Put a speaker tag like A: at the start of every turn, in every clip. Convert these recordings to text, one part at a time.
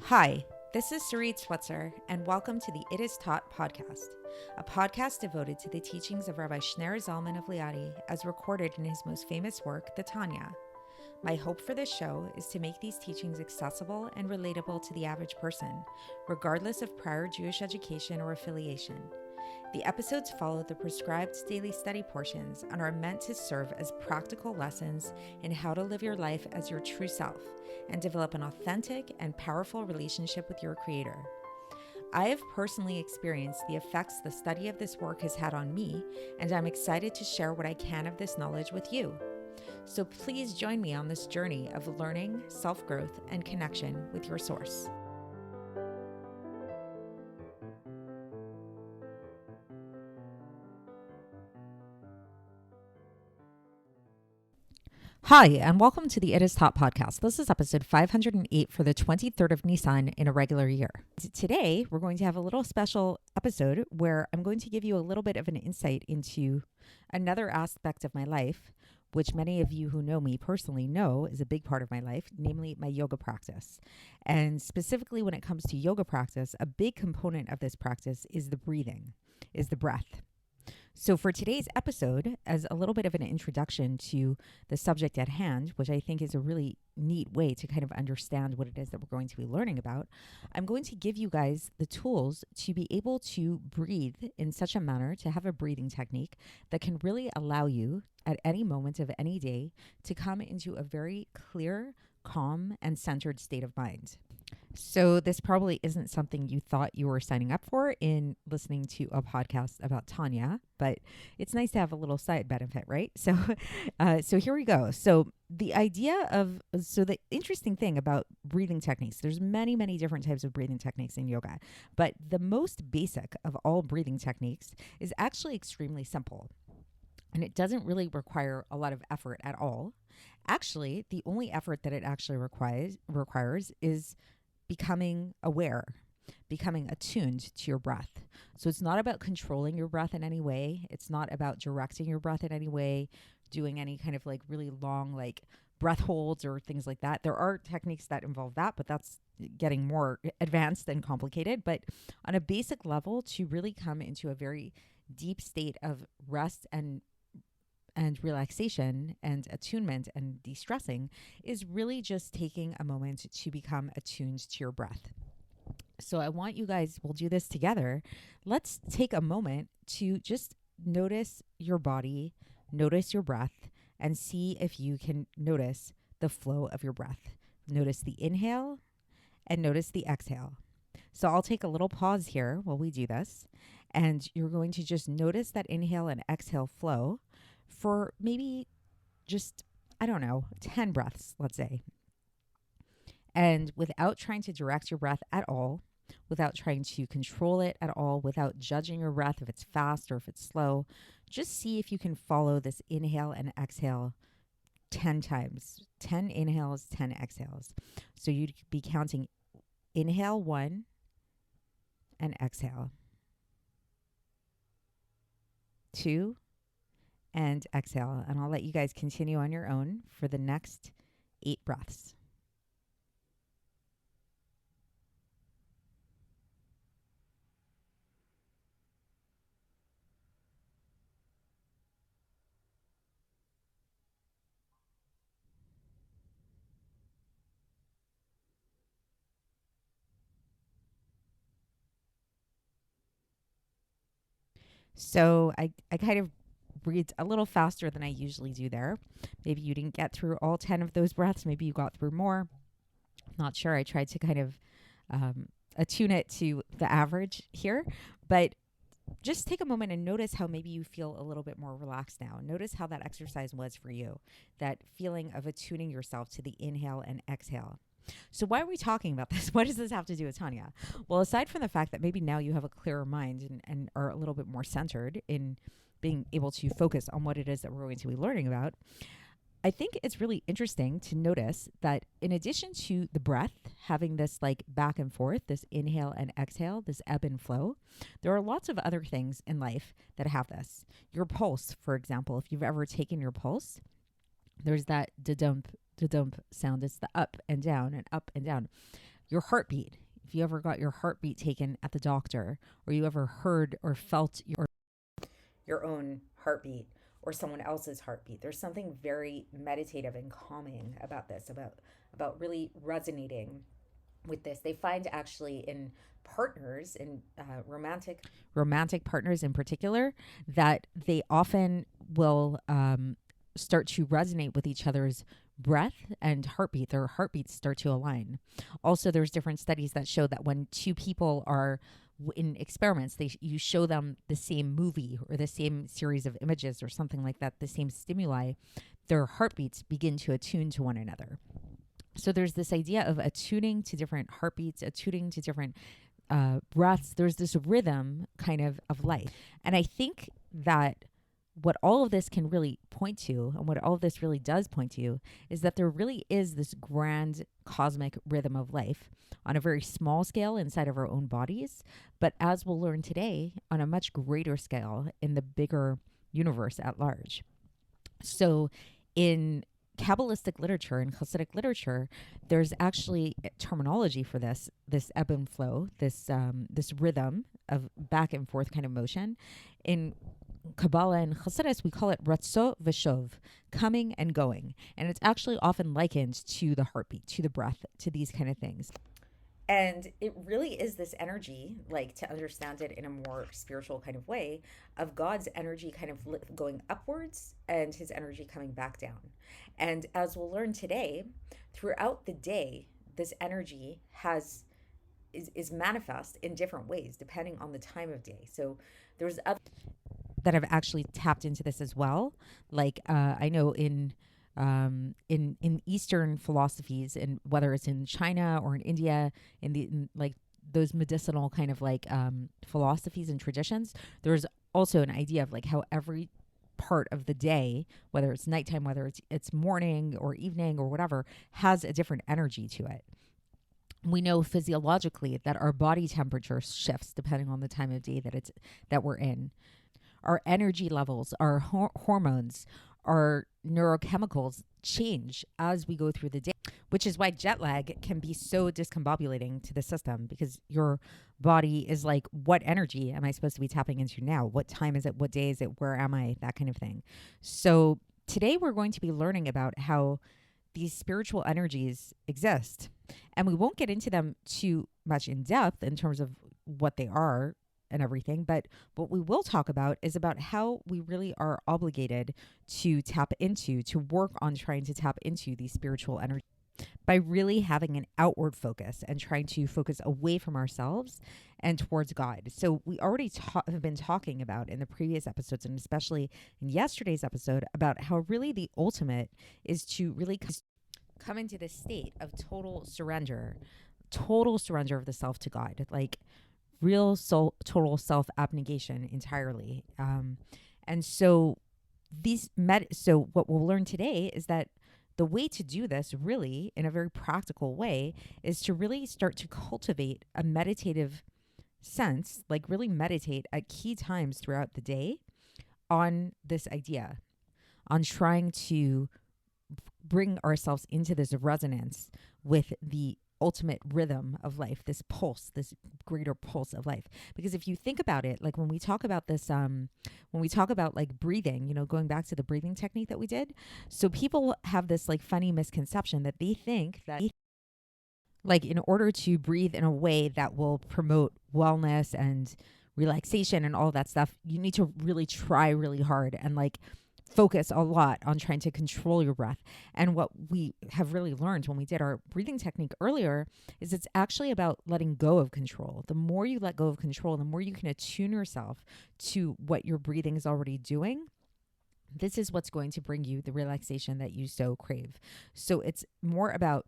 A: Hi, this is Sarit Switzer, and welcome to the It Is Taught podcast, a podcast devoted to the teachings of Rabbi Shneur Zalman of Liadi as recorded in his most famous work, the Tanya. My hope for this show is to make these teachings accessible and relatable to the average person, regardless of prior Jewish education or affiliation. The episodes follow the prescribed daily study portions and are meant to serve as practical lessons in how to live your life as your true self and develop an authentic and powerful relationship with your Creator. I have personally experienced the effects the study of this work has had on me, and I'm excited to share what I can of this knowledge with you. So please join me on this journey of learning, self-growth, and connection with your source. Hi, and welcome to the It Is Taught podcast. This is episode 508 for the 23rd of Nissan in a regular year. Today, we're going to have a little special episode where I'm going to give you a little bit of an insight into another aspect of my life, which many of you who know me personally know is a big part of my life, namely my yoga practice. And specifically when it comes to yoga practice, a big component of this practice is the breathing, is the breath. So for today's episode, as a little bit of an introduction to the subject at hand, which I think is a really neat way to kind of understand what it is that we're going to be learning about, I'm going to give you guys the tools to be able to breathe in such a manner, to have a breathing technique that can really allow you at any moment of any day to come into a very clear, calm, and centered state of mind. So this probably isn't something you thought you were signing up for in listening to a podcast about Tanya, but it's nice to have a little side benefit, right? So, so here we go. So the interesting thing about breathing techniques, there's many, many different types of breathing techniques in yoga, but the most basic of all breathing techniques is actually extremely simple. And it doesn't really require a lot of effort at all. Actually, the only effort that it actually requires is becoming aware, becoming attuned to your breath. So it's not about controlling your breath in any way. It's not about directing your breath in any way, doing any kind of like really long like breath holds or things like that. There are techniques that involve that, but that's getting more advanced and complicated. But on a basic level, to really come into a very deep state of rest and relaxation and attunement and de-stressing is really just taking a moment to become attuned to your breath. So I want you guys, we'll do this together. Let's take a moment to just notice your body, notice your breath, and see if you can notice the flow of your breath. Notice the inhale and notice the exhale. So I'll take a little pause here while we do this, and you're going to just notice that inhale and exhale flow for maybe just, 10 breaths, let's say. And without trying to direct your breath at all, without trying to control it at all, without judging your breath if it's fast or if it's slow, just see if you can follow this inhale and exhale 10 times. 10 inhales, 10 exhales. So you'd be counting inhale 1 and exhale 2 and exhale. And I'll let you guys continue on your own for the next 8 breaths. So I kind of breathed a little faster than I usually do there. Maybe you didn't get through all 10 of those breaths. Maybe you got through more. Not sure. I tried to kind of attune it to the average here. But just take a moment and notice how maybe you feel a little bit more relaxed now. Notice how that exercise was for you, that feeling of attuning yourself to the inhale and exhale. So why are we talking about this? What does this have to do with Tanya? Well, aside from the fact that maybe now you have a clearer mind and are a little bit more centered in being able to focus on what it is that we're going to be learning about, I think it's really interesting to notice that in addition to the breath having this like back and forth, this inhale and exhale, this ebb and flow, there are lots of other things in life that have this. Your pulse, for example, if you've ever taken your pulse, there's that da-dump sound. It's the up and down and up and down. your heartbeat. If you ever got your heartbeat taken at the doctor, or you ever heard or felt your own heartbeat or someone else's heartbeat, there's something very meditative and calming about this, about really resonating with this. They find actually in partners, in romantic partners in particular, that they often will start to resonate with each other's breath and heartbeat. Their heartbeats start to align. Also, there's different studies that show that when two people are in experiments, you show them the same movie or the same series of images or something like that, the same stimuli, their heartbeats begin to attune to one another. So there's this idea of attuning to different heartbeats, attuning to different breaths. There's this rhythm kind of life. And I think that what all of this can really point to, and what all of this really does point to, is that there really is this grand cosmic rhythm of life on a very small scale inside of our own bodies, but as we'll learn today, on a much greater scale in the bigger universe at large. So in Kabbalistic literature and Hasidic literature, there's actually terminology for this ebb and flow, this rhythm of back and forth kind of motion. In Kabbalah and Chassidus, we call it ratzo v'shov, coming and going. And it's actually often likened to the heartbeat, to the breath, to these kind of things. And it really is this energy, like to understand it in a more spiritual kind of way, of God's energy kind of going upwards and his energy coming back down. And as we'll learn today, throughout the day, this energy is manifest in different ways depending on the time of day. So there's other that have actually tapped into this as well. Like I know in Eastern philosophies, and whether it's in China or in India, in like those medicinal kind of like philosophies and traditions, there's also an idea of like how every part of the day, whether it's nighttime, whether it's morning or evening or whatever, has a different energy to it. We know physiologically that our body temperature shifts depending on the time of day that we're in. Our energy levels, our hormones, our neurochemicals change as we go through the day, which is why jet lag can be so discombobulating to the system, because your body is like, what energy am I supposed to be tapping into now? What time is it? What day is it? Where am I? That kind of thing. So today we're going to be learning about how these spiritual energies exist. And we won't get into them too much in depth in terms of what they are and everything. But what we will talk about is about how we really are obligated to tap into, to work on trying to tap into these spiritual energies by really having an outward focus and trying to focus away from ourselves and towards God. So we already have been talking about in the previous episodes, and especially in yesterday's episode, about how really the ultimate is to really come into this state of total surrender of the self to God, like real total self-abnegation entirely. And so so what we'll learn today is that the way to do this really in a very practical way is to really start to cultivate a meditative sense, like really meditate at key times throughout the day on this idea, on trying to bring ourselves into this resonance with the ultimate rhythm of life, this pulse, this greater pulse of life. Because if you think about it, like when we talk about this, when we talk about like breathing, going back to the breathing technique that we did, so people have this like funny misconception that they think that like in order to breathe in a way that will promote wellness and relaxation and all that stuff, you need to really try really hard and like focus a lot on trying to control your breath. And what we have really learned when we did our breathing technique earlier is it's actually about letting go of control. The more you let go of control, the more you can attune yourself to what your breathing is already doing. This is what's going to bring you the relaxation that you so crave. So it's more about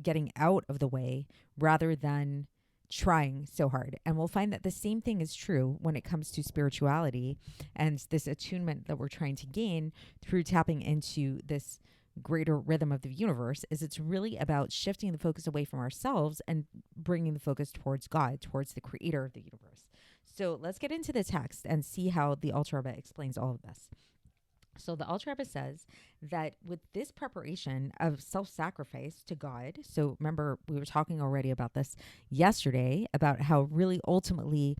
A: getting out of the way rather than trying so hard. And we'll find that the same thing is true when it comes to spirituality and this attunement that we're trying to gain through tapping into this greater rhythm of the universe. Is it's really about shifting the focus away from ourselves and bringing the focus towards God, towards the creator of the universe. So let's get into the text and see how the Alter Rebbe explains all of this. So the Alter Rebbe says that with this preparation of self-sacrifice to God, so remember we were talking already about this yesterday, about how really ultimately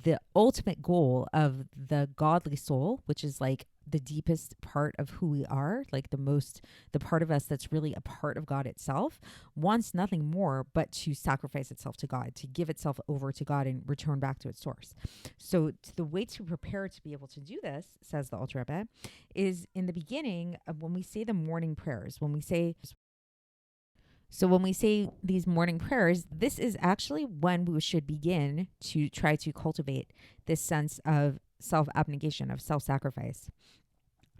A: the ultimate goal of the godly soul, which is like the deepest part of who we are, like the part of us that's really a part of God itself, wants nothing more but to sacrifice itself to God, to give itself over to God and return back to its source. So the way to prepare to be able to do this, says the Alter Rebbe, is in the beginning of when we say the morning prayers, when we say these morning prayers, this is actually when we should begin to try to cultivate this sense of self-abnegation, of self-sacrifice.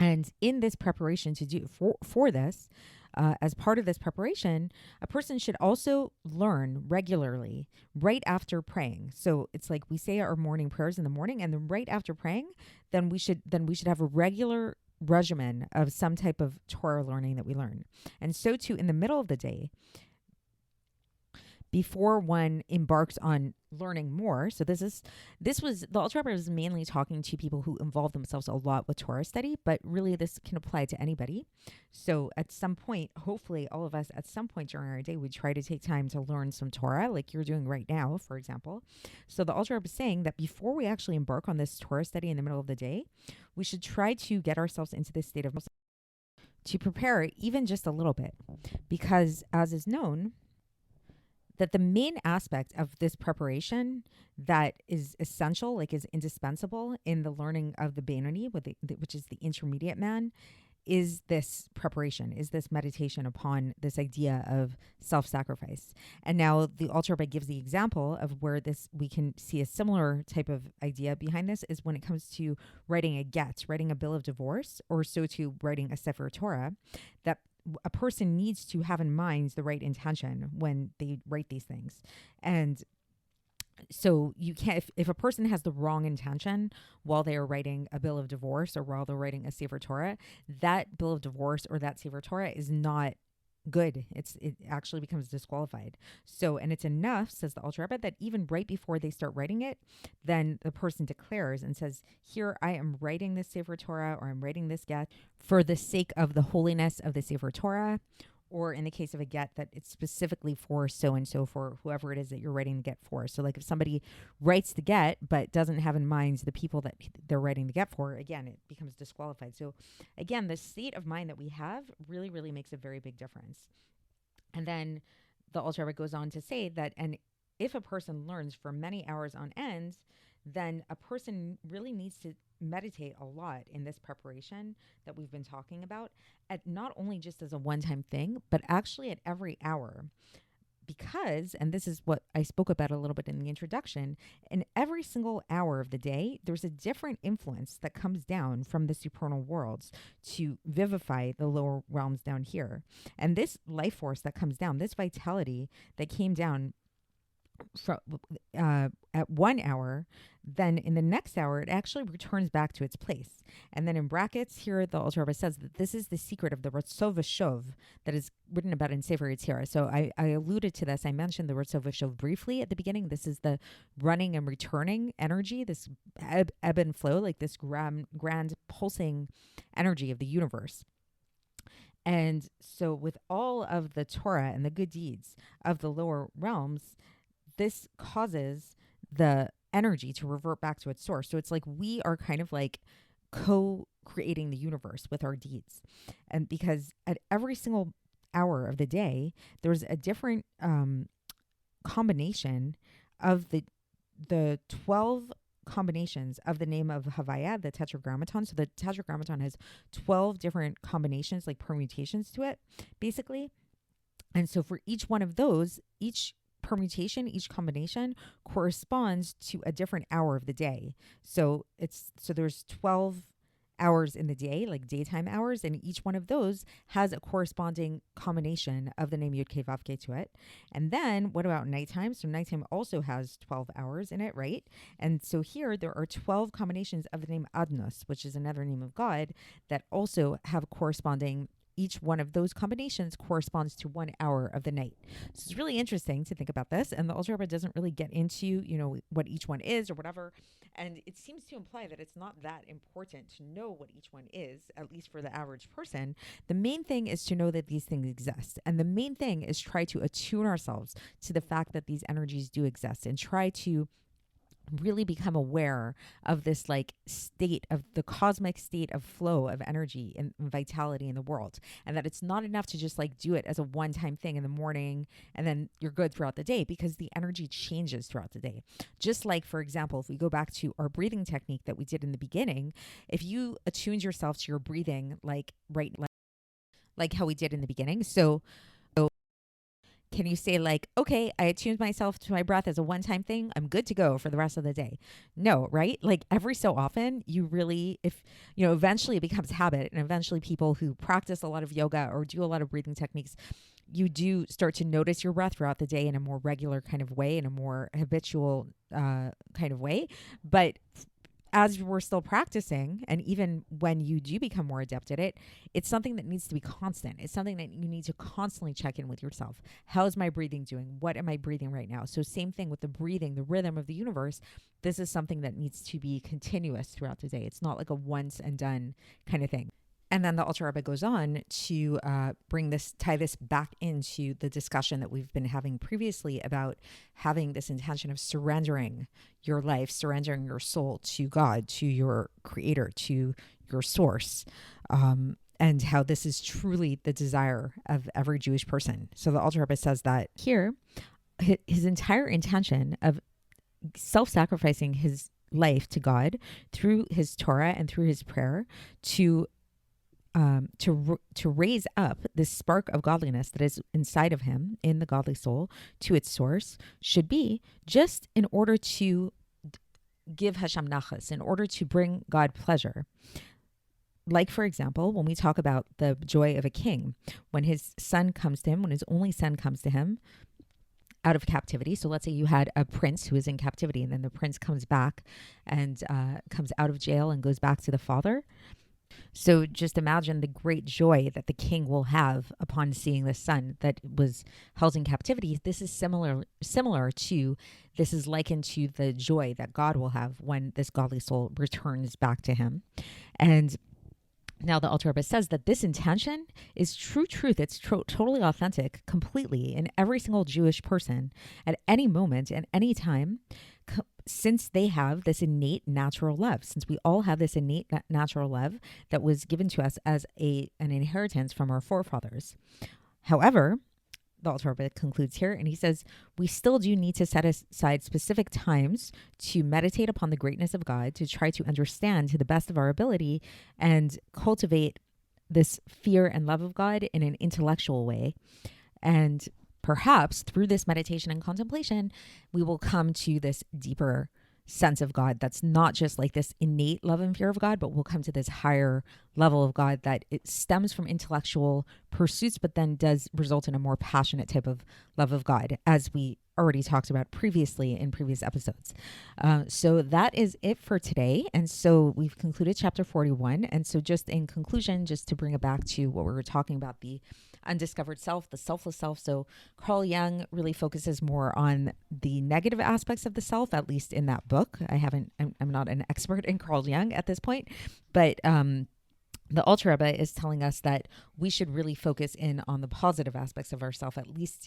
A: And in this preparation to do for this, as part of this preparation, a person should also learn regularly right after praying. So it's like we say our morning prayers in the morning, and then right after praying, then we should have a regular regimen of some type of Torah learning that we learn. And so too in the middle of the day, before one embarks on learning more. So this was the Alter Rebbe was mainly talking to people who involve themselves a lot with Torah study, but really this can apply to anybody. So at some point, hopefully all of us at some point during our day would try to take time to learn some Torah, like you're doing right now, for example. So the Alter Rebbe is saying that before we actually embark on this Torah study in the middle of the day, we should try to get ourselves into this state of to prepare even just a little bit, because as is known, that the main aspect of this preparation that is essential, like is indispensable in the learning of the Beinoni, which is the intermediate man, is this preparation, is this meditation upon this idea of self-sacrifice. And now the Alter Rebbe gives the example of where we can see a similar type of idea behind this is when it comes to writing a get, writing a bill of divorce, or so to writing a Sefer Torah, that a person needs to have in mind the right intention when they write these things. And so you can't, if a person has the wrong intention while they are writing a bill of divorce or while they're writing a Sefer Torah, that bill of divorce or that Sefer Torah is not good. It actually becomes disqualified. So, and it's enough, says the Alter Rebbe, that even right before they start writing it, then the person declares and says, here I am writing this Sefer Torah, or I'm writing this get for the sake of the holiness of the Sefer Torah. Or in the case of a get, that it's specifically for so-and-so, for whoever it is that you're writing the get for. So like if somebody writes the get but doesn't have in mind the people that they're writing the get for, again, it becomes disqualified. So again, the state of mind that we have really, really makes a very big difference. And then the Alter Rebbe goes on to say that, and if a person learns for many hours on end, then a person really needs to meditate a lot in this preparation that we've been talking about, at not only just as a one-time thing, but actually at every hour. Because, and this is what I spoke about a little bit in the introduction, in every single hour of the day, there's a different influence that comes down from the supernal worlds to vivify the lower realms down here. And this life force that comes down, this vitality that came down from at 1 hour, then in the next hour it actually returns back to its place. And then in brackets here, the Alter Rebbe says that this is the secret of the Ratzov V'Shov that is written about in Sefer Yetzirah. So I alluded to this. I mentioned the Ratzov V'Shov briefly at the beginning. This is the running and returning energy, this ebb and flow, like this grand pulsing energy of the universe. And so with all of the Torah and the good deeds of the lower realms, this causes the energy to revert back to its source. So it's like we are kind of like co-creating the universe with our deeds. And because at every single hour of the day, there's a different combination of the 12 combinations of the name of Havaya, the Tetragrammaton. So the Tetragrammaton has 12 different combinations, like permutations to it, basically. And so for each one of those, each permutation, each combination corresponds to a different hour of the day. So there's 12 hours in the day, like daytime hours, and each one of those has a corresponding combination of the name Yud Kei Vav Kei to it. And then what about nighttime? So nighttime also has 12 hours in it, right? And so here there are 12 combinations of the name Adnos, which is another name of God, that also have corresponding each one of those combinations corresponds to 1 hour of the night. So it's really interesting to think about this. And the Alter Rebbe doesn't really get into, what each one is or whatever. And it seems to imply that it's not that important to know what each one is, at least for the average person. The main thing is to know that these things exist. And the main thing is try to attune ourselves to the fact that these energies do exist and try to really become aware of this state of the cosmic state of flow of energy and vitality in the world, and that it's not enough to just do it as a one-time thing in the morning and then you're good throughout the day, because the energy changes throughout the day. Just like, for example, if we go back to our breathing technique that we did in the beginning, if you attuned yourself to your breathing like how we did in the beginning, so can you say okay, I attuned myself to my breath as a one-time thing, I'm good to go for the rest of the day? No, right? Every so often, you really, if, eventually it becomes habit, and eventually people who practice a lot of yoga or do a lot of breathing techniques, you do start to notice your breath throughout the day in a more regular kind of way, in a more habitual kind of way. But as we're still practicing, and even when you do become more adept at it, it's something that needs to be constant. It's something that you need to constantly check in with yourself. How's my breathing doing? What am I breathing right now? So same thing with the breathing, the rhythm of the universe. This is something that needs to be continuous throughout the day. It's not like a once and done kind of thing. And then the Alter Rebbe goes on to tie this back into the discussion that we've been having previously about having this intention of surrendering your life, surrendering your soul to God, to your creator, to your source, and how this is truly the desire of every Jewish person. So the Alter Rebbe says that here, his entire intention of self-sacrificing his life to God through his Torah and through his prayer to raise up this spark of godliness that is inside of him, in the godly soul, to its source, should be just in order to give Hashem nachas, in order to bring God pleasure. Like, for example, when we talk about the joy of a king, when his son comes to him, when his only son comes to him out of captivity. So let's say you had a prince who is in captivity, and then the prince comes back and comes out of jail and goes back to the father. So just imagine the great joy that the king will have upon seeing the son that was held in captivity. This is similar to, this is likened to the joy that God will have when this godly soul returns back to him. And now the Alter Rebbe says that this intention is true truth. It's totally authentic, completely, in every single Jewish person at any moment and any time, since they have this innate natural love, since we all have this innate natural love that was given to us as an inheritance from our forefathers. However, the Alter Rebbe concludes here, and he says, we still do need to set aside specific times to meditate upon the greatness of God, to try to understand to the best of our ability and cultivate this fear and love of God in an intellectual way. And perhaps through this meditation and contemplation, we will come to this deeper sense of God that's not just like this innate love and fear of God, but we'll come to this higher level of God that it stems from intellectual pursuits, but then does result in a more passionate type of love of God, as we already talked about previously in previous episodes. So that is it for today. And so we've concluded chapter 41. And so just in conclusion, just to bring it back to what we were talking about, the undiscovered self, the selfless self. So Carl Jung really focuses more on the negative aspects of the self, at least in that book. I'm not an expert in Carl Jung at this point, but the Alter Rebbe is telling us that we should really focus in on the positive aspects of ourself, at least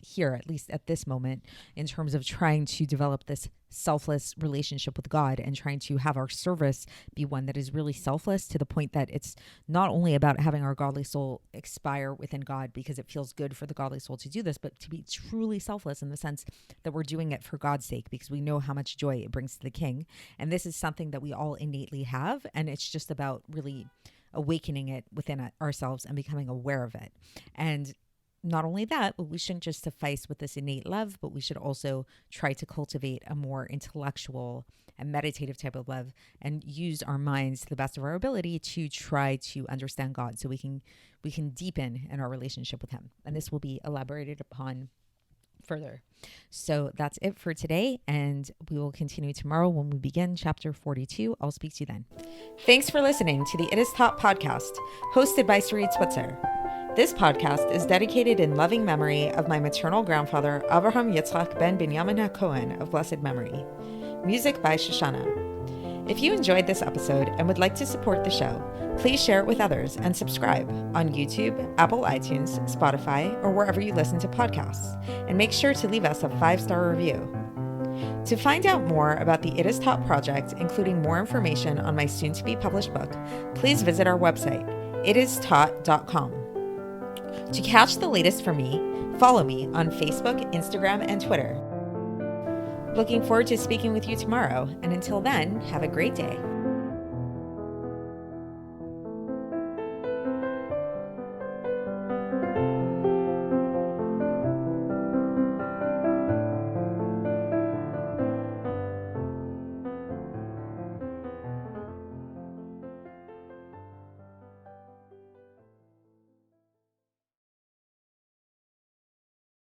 A: at this moment, in terms of trying to develop this selfless relationship with God and trying to have our service be one that is really selfless, to the point that it's not only about having our godly soul expire within God because it feels good for the godly soul to do this, but to be truly selfless in the sense that we're doing it for God's sake because we know how much joy it brings to the King. And this is something that we all innately have, and it's just about really awakening it within ourselves and becoming aware of it. And not only that, but we shouldn't just suffice with this innate love, but we should also try to cultivate a more intellectual and meditative type of love and use our minds to the best of our ability to try to understand God so we can deepen in our relationship with him. And this will be elaborated upon further. So that's it for today, and we will continue tomorrow when we begin chapter 42. I'll speak to you then. Thanks for listening to the It Is Taught podcast, hosted by Sarit Switzer. This podcast is dedicated in loving memory of my maternal grandfather, Avraham Yitzchak ben Binyamin HaKohen of blessed memory. Music by Shoshana. If you enjoyed this episode and would like to support the show, please share it with others and subscribe on YouTube, Apple iTunes, Spotify, or wherever you listen to podcasts. And make sure to leave us a 5-star review. To find out more about the It Is Taught project, including more information on my soon-to-be published book, please visit our website, itistaught.com. To catch the latest from me, follow me on Facebook, Instagram, and Twitter. Looking forward to speaking with you tomorrow, and until then, have a great day.